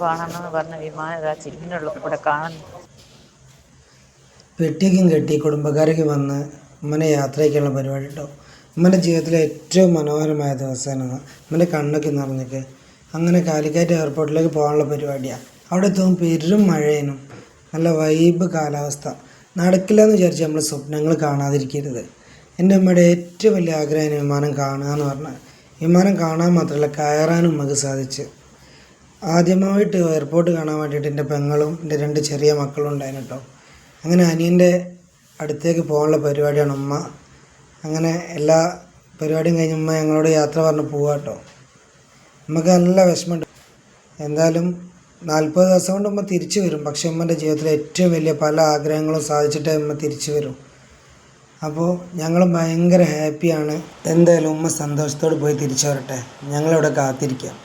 കാണണമെന്ന് പറഞ്ഞ വിമാനം ഇതാ ചിന്നുള്ളൂ ഇവിടെ കാണുന്നു. പെട്ടിക്കും കെട്ടി കുടുംബക്കാരേക്ക് വന്ന് ഉമ്മനെ യാത്രയ്ക്കുള്ള പരിപാടി കേട്ടോ. ഉമ്മൻ്റെ ജീവിതത്തിലെ ഏറ്റവും മനോഹരമായ ദിവസമാണ്. ഉമ്മൻ്റെ കണ്ണൊക്കെ നിറഞ്ഞിട്ട് അങ്ങനെ കാലിക്കറ്റ് എയർപോർട്ടിലേക്ക് പോകാനുള്ള പരിപാടിയാണ്. അവിടെ എത്തും പെരും മഴയേനും നല്ല വൈബ് കാലാവസ്ഥ. നടക്കില്ല എന്ന് വിചാരിച്ച് നമ്മൾ സ്വപ്നങ്ങൾ കാണാതിരിക്കരുത്. എൻ്റെ ഉമ്മയുടെ ഏറ്റവും വലിയ ആഗ്രഹമാണ് വിമാനം കാണുക എന്ന് പറഞ്ഞാൽ. വിമാനം കാണാൻ മാത്രമല്ല കയറാനും നമുക്ക് സാധിച്ചു. ആദ്യമായിട്ട് എയർപോർട്ട് കാണാൻ വേണ്ടിയിട്ട് എൻ്റെ പെങ്ങളും എൻ്റെ 2 ചെറിയ മക്കളും ഉണ്ടായിരുന്നു കേട്ടോ. അങ്ങനെ അനിയൻ്റെ അടുത്തേക്ക് പോകാനുള്ള പരിപാടിയാണ് ഉമ്മ. അങ്ങനെ എല്ലാ പരിപാടിയും കഴിഞ്ഞ് ഉമ്മ ഞങ്ങളോട് യാത്ര പറഞ്ഞ് പോവാം കേട്ടോ. നമുക്ക് നല്ല വിഷമമുണ്ട്. എന്തായാലും 40 ദിവസം കൊണ്ട് ഉമ്മ തിരിച്ചു വരും. പക്ഷെ ഉമ്മൻ്റെ ജീവിതത്തിലെ ഏറ്റവും വലിയ പല ആഗ്രഹങ്ങളും സാധിച്ചിട്ടേ ഉമ്മ തിരിച്ചു വരും. അപ്പോൾ ഞങ്ങൾ ഭയങ്കര ഹാപ്പിയാണ്. എന്തായാലും ഉമ്മ സന്തോഷത്തോടെ പോയി തിരിച്ചു വരട്ടെ. ഞങ്ങളിവിടെ കാത്തിരിക്കാം.